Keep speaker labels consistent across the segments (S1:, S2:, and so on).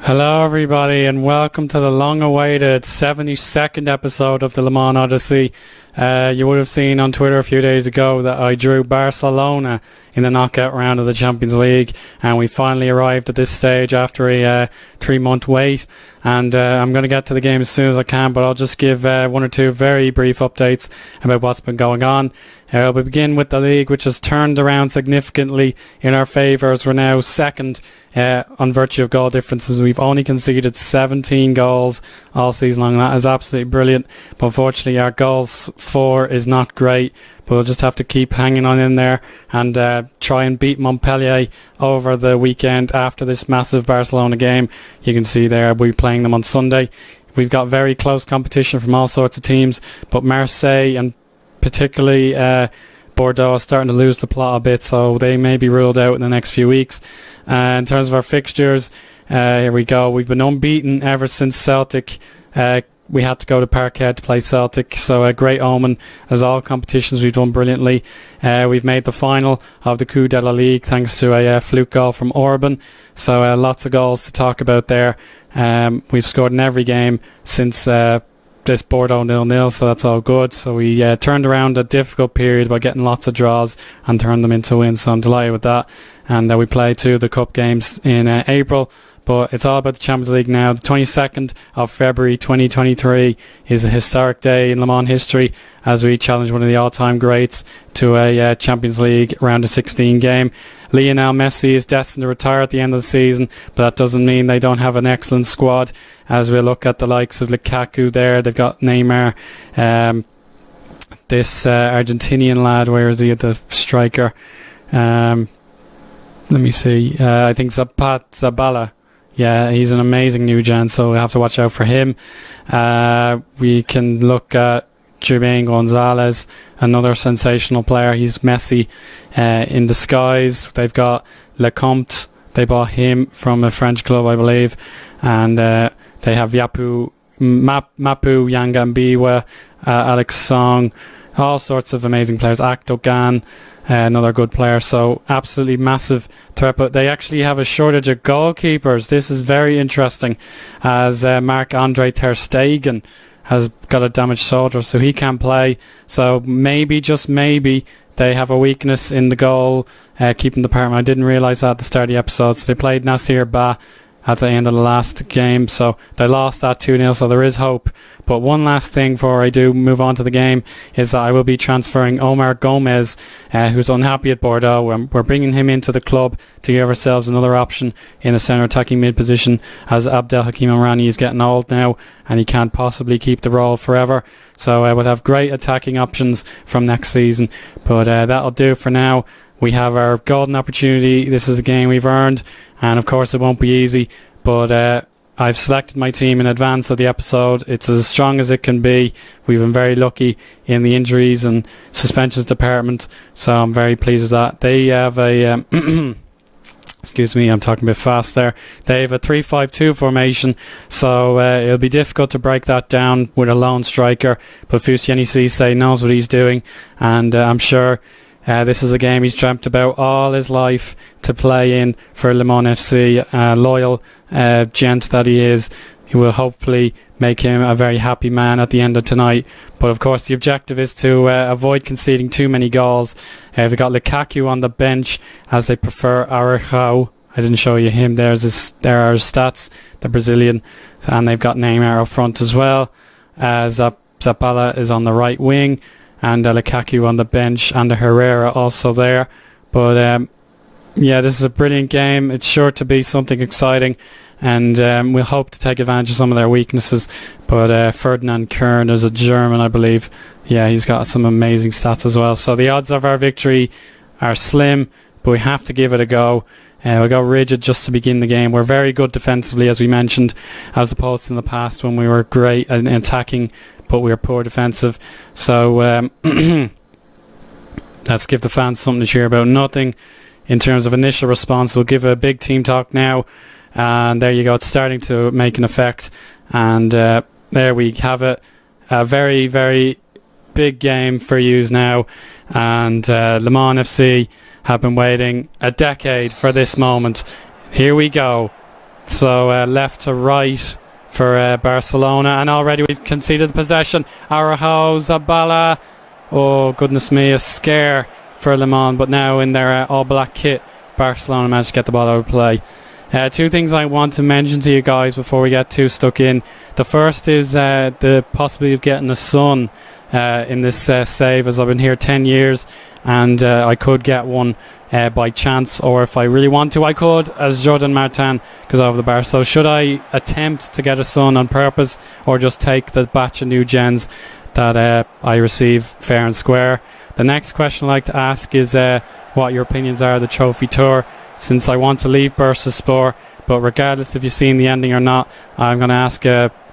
S1: Hello everybody and welcome to the long-awaited 72nd episode of the Man Odyssey. You would have seen on Twitter a few days ago that I drew Barcelona in the knockout round of the Champions League, and we finally arrived at this stage after a 3-month wait, and I'm going to get to the game as soon as I can, but I'll just give one or two very brief updates about what's been going on. We'll begin with the league, which has turned around significantly in our favour as we're now second on virtue of goal differences. We've only conceded 17 goals all season long. That is absolutely brilliant, but unfortunately our goals for is not great, but we'll just have to keep hanging on in there and try and beat Montpellier over the weekend after this massive Barcelona game. You can see there we'll be playing them on Sunday. We've got very close competition from all sorts of teams, but Marseille and particularly Bordeaux are starting to lose the plot a bit, so they may be ruled out in the next few weeks. In terms of our fixtures, here we go. We've been unbeaten ever since Celtic. We had to go to Parkhead to play Celtic, so a great omen. As all competitions, we've done brilliantly. We've made the final of the Coupe de la Ligue thanks to a fluke goal from Orban, so lots of goals to talk about there. We've scored in every game since this Bordeaux 0-0, so that's all good. So we turned around a difficult period by getting lots of draws and turned them into wins, so I'm delighted with that. And we play 2 of the cup games in April, but it's all about the Champions League now. The 22nd of February 2023 is a historic day in Le Mans history as we challenge one of the all-time greats to a Champions League round of 16 game. Lionel Messi is destined to retire at the end of the season, but that doesn't mean they don't have an excellent squad. As we look at the likes of Lukaku there, they've got Neymar, this Argentinian lad, where is he at the striker? Let me see, I think Zabala. Yeah, he's an amazing new gen, so we have to watch out for him. We can look at Jermaine Gonzalez, another sensational player. He's Messi in disguise. They've got Lecomte. They bought him from a French club, I believe. And they have Mapu Yangambiwa, Alex Song, all sorts of amazing players. Akdogan, another good player. So absolutely massive threat, but they actually have a shortage of goalkeepers. This is very interesting, as Marc-Andre ter Stegen has got a damaged shoulder, so he can't play. So maybe, just maybe, they have a weakness in the goal keeping department. I didn't realise that at the start of the episode. So they played Nasir Ba at the end of the last game, so they lost that 2-0, so there is hope. But one last thing before I do move on to the game is that I will be transferring Omar Gomez, who's unhappy at Bordeaux. We're bringing him into the club to give ourselves another option in the centre attacking mid position, as Abdel Hakim Amrani is getting old now and he can't possibly keep the role forever. So we'll have great attacking options from next season. But that'll do for now. We have our golden opportunity. This is a game we've earned, and of course it won't be easy, but I've selected my team in advance of the episode. It's as strong as it can be. We've been very lucky in the injuries and suspensions department, so I'm very pleased with that. They have a excuse me, I'm talking a bit fast there. They have a 3-5-2 formation, so it'll be difficult to break that down with a lone striker, but Fousseni Cisse knows what he's doing, and I'm sure this is a game he's dreamt about all his life to play in for Le Mans FC. Loyal gent that he is. He will hopefully make him a very happy man at the end of tonight. But of course the objective is to avoid conceding too many goals. They've got Lukaku on the bench, as they prefer Araujo. I didn't show you him. There are his stats, the Brazilian. And they've got Neymar up front as well. Zabala is on the right wing, and Lukaku on the bench, and Herrera also there. But yeah, this is a brilliant game. It's sure to be something exciting, and we'll hope to take advantage of some of their weaknesses. But Ferdinand Kern is a German, I believe. Yeah, he's got some amazing stats as well. So the odds of our victory are slim, but we have to give it a go. We'll go rigid just to begin the game. We're very good defensively, as we mentioned, as opposed to in the past when we were great in attacking, but we were poor defensive. So let's give the fans something to cheer about. Nothing in terms of initial response. We'll give a big team talk now, and there you go. It's starting to make an effect, and there we have it. A very, very big game for yous now, and Le Mans FC have been waiting a decade for this moment. Here we go. So left to right for Barcelona, and already we've conceded possession. Araujo, Zabala, oh goodness me, a scare for Le Mans, but now in their all-black kit, Barcelona managed to get the ball out of play. Two things I want to mention to you guys before we get too stuck in. The first is the possibility of getting a son in this save, as I've been here 10 years, and I could get one by chance, or if I really want to I could, as Jordan Martin, because I have the bar. So should I attempt to get a son on purpose, or just take the batch of new gens that I receive fair and square? The next question I'd like to ask is what your opinions are of the Trophy Tour, since I want to leave Bursaspor, but regardless if you've seen the ending or not, I'm going to ask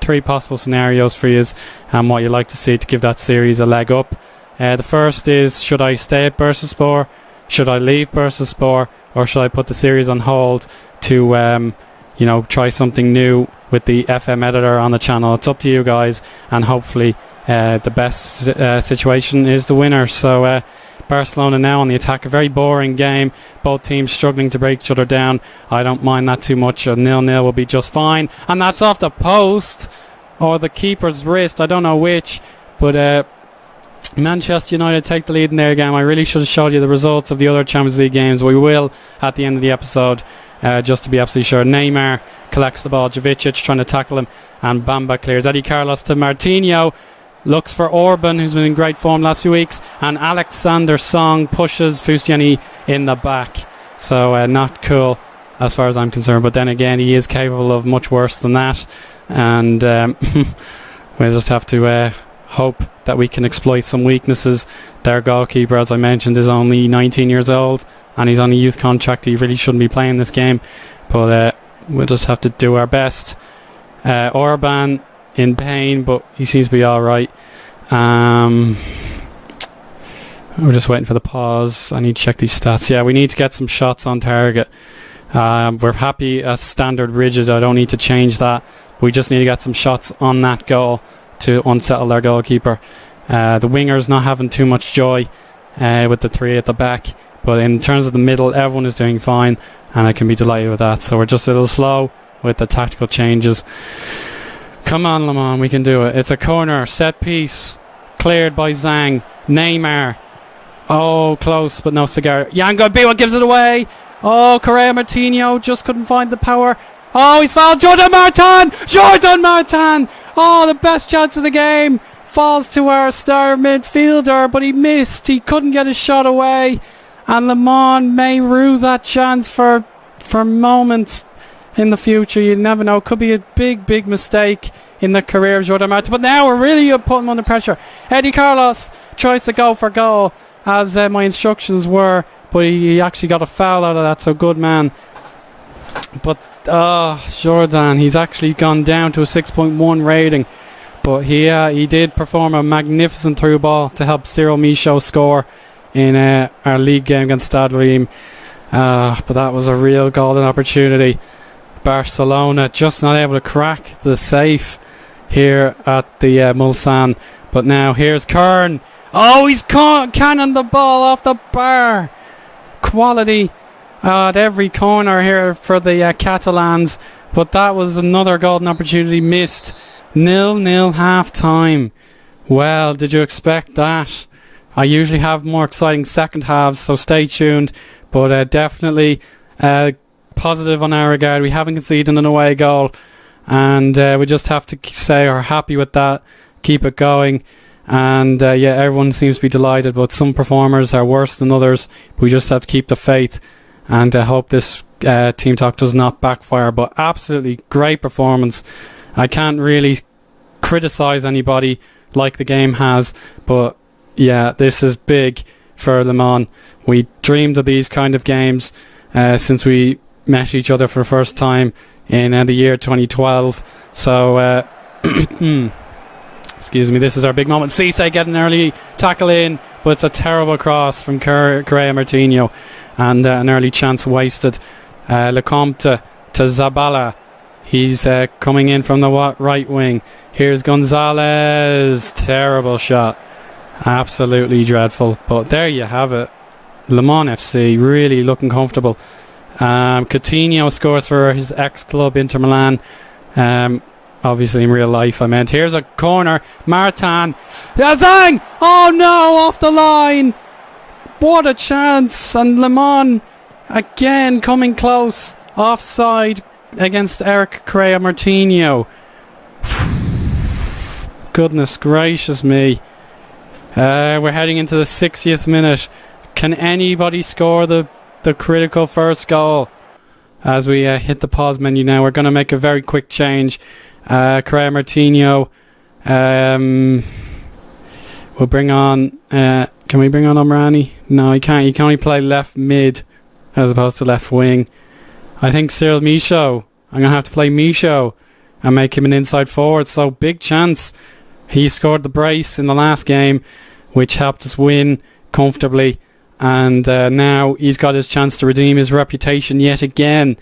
S1: 3 possible scenarios for you and what you'd like to see to give that series a leg up. The first is, should I stay at Bursaspor? Should I leave Bursaspor? Or should I put the series on hold to try something new with the FM editor on the channel? It's up to you guys, and hopefully the best situation is the winner. So Barcelona now on the attack, a very boring game, both teams struggling to break each other down. I don't mind that too much. A 0-0 will be just fine, and that's off the post or the keeper's wrist, I don't know which, but Manchester United take the lead in their game. I really should have showed you the results of the other Champions League games. We will at the end of the episode, just to be absolutely sure. Neymar collects the ball, Jovicic trying to tackle him, and Bamba clears. Eddie Carlos to Martinho, looks for Orban, who's been in great form last few weeks, and Alexander Song pushes Fustiani in the back. So not cool as far as I'm concerned, but then again he is capable of much worse than that, and we'll just have to hope that we can exploit some weaknesses. Their goalkeeper, as I mentioned, is only 19 years old and he's on a youth contract. He really shouldn't be playing this game, but we'll just have to do our best. Orban in pain, but he seems to be alright. We're just waiting for the pause. I need to check these stats. Yeah, we need to get some shots on target. We're happy as standard rigid. I don't need to change that. We just need to get some shots on that goal to unsettle their goalkeeper. The wingers not having too much joy with the 3 at the back, but in terms of the middle, everyone is doing fine, and I can be delighted with that. So we're just a little slow with the tactical changes. Come on, Le Mans, we can do it. It's a corner, set piece, cleared by Zhang. Neymar, oh close but no cigar. Yango Biwa gives it away. Oh, Correa Martinho just couldn't find the power. Oh, he's fouled. Jordan Martin! Oh, the best chance of the game falls to our star midfielder, but he missed. He couldn't get his shot away, and Le Mans may rue that chance for moments in the future. You never know. Could be a big mistake in the career of Jordan Martin, but now we're really putting him under pressure. Eddie Carlos tries to go for goal, as my instructions were, but he actually got a foul out of that, so good man. But Jordan, he's actually gone down to a 6.1 rating, but he did perform a magnificent through ball to help Cyril Michaud score in our league game against Stade Reims. But that was a real golden opportunity. Barcelona just not able to crack the safe here at the Mulsanne. But now here's Kern. Oh, he's cannon the ball off the bar. Quality at every corner here for the Catalans, but that was another golden opportunity missed. 0-0 half time. Well, did you expect that? I usually have more exciting second halves, so stay tuned, but definitely positive on our regard. We haven't conceded an away goal, and we just have to say we're happy with that. Keep it going, and everyone seems to be delighted, but some performers are worse than others. We just have to keep the faith and hope this team talk does not backfire. But absolutely great performance. I can't really criticise anybody like the game has, but yeah, this is big for Le Mans. We dreamed of these kind of games since we met each other for the first time in the year 2012. So excuse me, this is our big moment. Cisse getting an early tackle in, but it's a terrible cross from Correa Martinho, and an early chance wasted. Lecomte to Zabala. He's coming in from the right wing. Here's Gonzalez. Terrible shot. Absolutely dreadful. But there you have it. Le Mans FC really looking comfortable. Coutinho scores for his ex-club Inter Milan. Obviously in real life, I meant. Here's a corner. Martin. Zhang! Oh no, off the line. What a chance. And Le Mans again coming close. Offside against Eric Correa Martinho. Goodness gracious me. We're heading into the 60th minute. Can anybody score the critical first goal? As we hit the pause menu now, we're going to make a very quick change. Correa Martinho. We'll bring on... can we bring on Omrani? No, he can't. He can only play left mid as opposed to left wing. I think Cyril Michaud. I'm going to have to play Michaud and make him an inside forward. So big chance. He scored the brace in the last game, which helped us win comfortably. And now he's got his chance to redeem his reputation yet again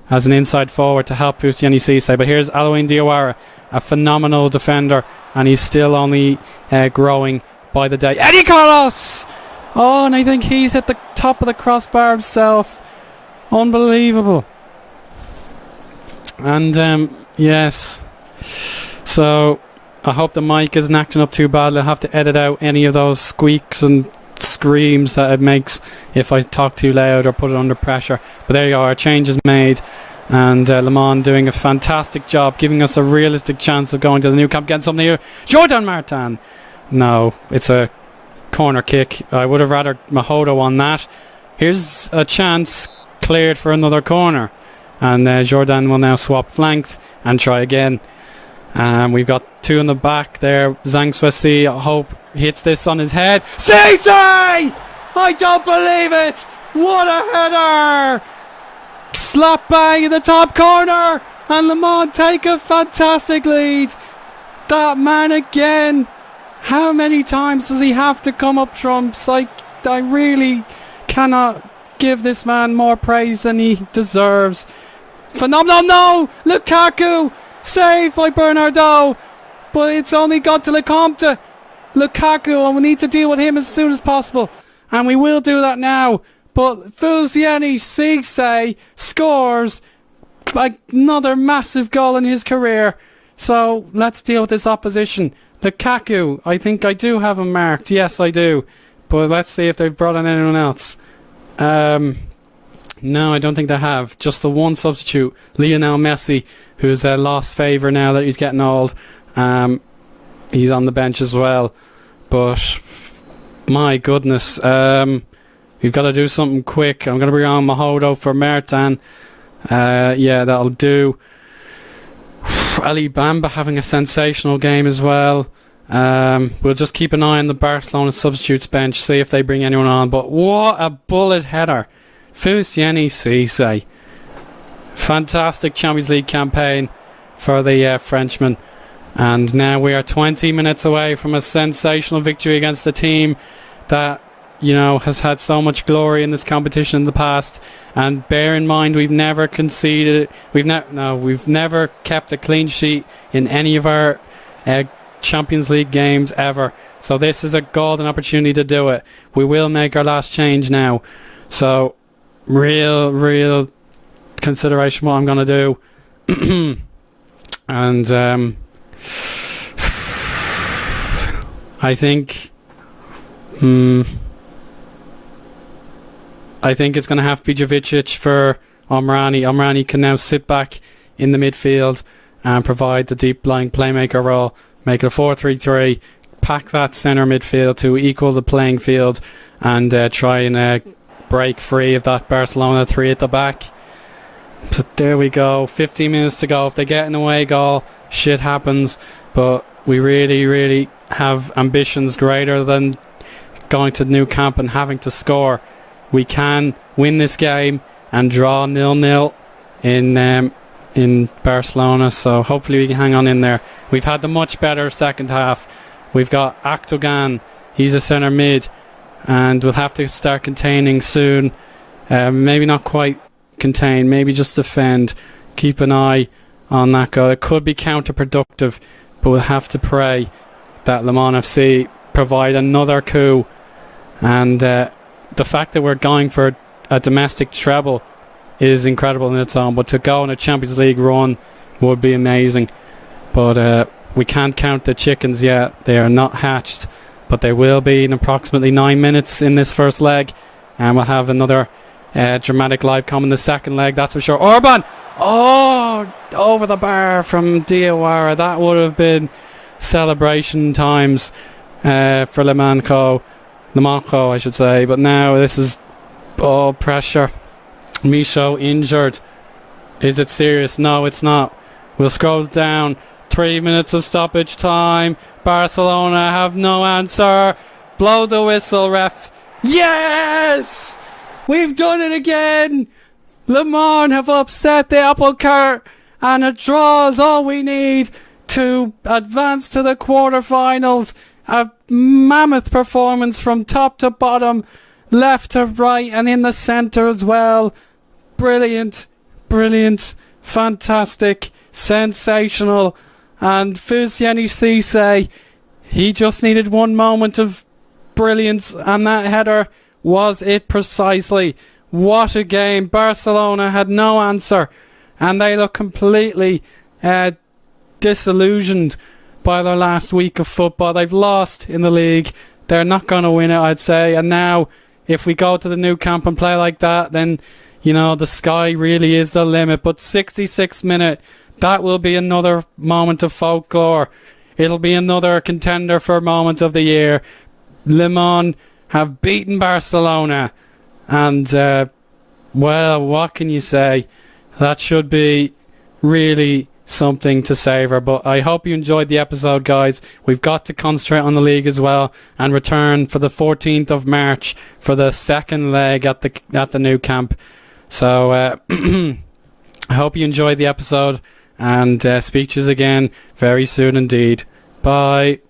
S1: as an inside forward to help Fusiani Cisse. But here's Alouine Diawara, a phenomenal defender, and he's still only growing by the day. Eddie Carlos! Oh, and I think he's hit the top of the crossbar himself. Unbelievable. And yes, so I hope the mic isn't acting up too badly. I'll have to edit out any of those squeaks and screams that it makes if I talk too loud or put it under pressure. But there you are, a change is made, and Le Mans doing a fantastic job, giving us a realistic chance of going to the new camp, getting something here. Jordan Martin! No, it's a corner kick. I would have rather Mahodo on that. Here's a chance cleared for another corner, and Jordan will now swap flanks and try again. We've got two in the back there. Zhang Suesi, I hope, hits this on his head. Cisse! I don't believe it! What a header! Slap bang in the top corner, and Le Mans take a fantastic lead. That man again. How many times does he have to come up trumps? I really cannot give this man more praise than he deserves. Phenomenal! No! Lukaku! Saved by Bernardo, but it's only got to Lecomte. Lukaku, and we need to deal with him as soon as possible, and we will do that now. But Fusiani Cisse scores like another massive goal in his career. So let's deal with this opposition. Lukaku, I think I do have him marked. Yes, I do. But let's see if they've brought in anyone else. No, I don't think they have. Just the one substitute, Lionel Messi, who's a lost favour now that he's getting old. He's on the bench as well. But my goodness, we've got to do something quick. I'm going to bring on Mahodo for Mertan. Yeah, that'll do. Ali Bamba having a sensational game as well. We'll just keep an eye on the Barcelona substitutes bench, see if they bring anyone on. But what a bullet header. Fusiani Cisse. Fantastic Champions League campaign for the Frenchman. And now we are 20 minutes away from a sensational victory against a team that, you know, has had so much glory in this competition in the past. And bear in mind, we've never conceded. We've never kept a clean sheet in any of our Champions League games ever. So this is a golden opportunity to do it. We will make our last change now. So real consideration what I'm going to do. And I think it's going to have to be Jovicic for Omrani. Omrani can now sit back in the midfield and provide the deep lying playmaker role. Make it a 4-3-3. Pack that centre midfield to equal the playing field and try and break free of that Barcelona 3 at the back. But there we go. 15 minutes to go. If they get an away goal, shit happens. But we really have ambitions greater than going to Nou Camp and having to score. We can win this game and draw 0-0 in Barcelona, so hopefully we can hang on in there. We've had the much better second half. We've got Akdogan, he's a centre mid, and we'll have to start containing soon. Maybe not quite contain, maybe just defend. Keep an eye on that goal. It could be counterproductive, but we'll have to pray that Le Mans FC provide another coup. And the fact that we're going for a domestic treble is incredible in its own, but to go on a Champions League run would be amazing. But we can't count the chickens yet. They are not hatched, but they will be in approximately 9 minutes in this first leg, and we'll have another dramatic live com in the second leg, that's for sure. Orban! Oh, over the bar from Diawara. That would have been celebration times for Le Manco, I should say. But now this is all pressure. Micho injured. Is it serious? No, it's not. We'll scroll down. 3 minutes of stoppage time. Barcelona have no answer. Blow the whistle, ref. Yes! We've done it again! Le Mans have upset the apple cart, and a draw is all we need to advance to the quarterfinals. A mammoth performance from top to bottom, left to right, and in the centre as well. Brilliant, fantastic, sensational. And Fusieni Cisse, he just needed one moment of brilliance, and that header was it precisely. What a game. Barcelona had no answer, and they look completely disillusioned by their last week of football. They've lost in the league. They're not going to win it, I'd say. And now, if we go to the new camp and play like that, then, you know, the sky really is the limit. But 66th minute, that will be another moment of folklore. It'll be another contender for moment of the year. Le Mans have beaten Barcelona. And, well, what can you say? That should be really something to savour. But I hope you enjoyed the episode, guys. We've got to concentrate on the league as well and return for the 14th of March for the second leg at the new camp. So I hope you enjoyed the episode, and speak to you again very soon indeed. Bye.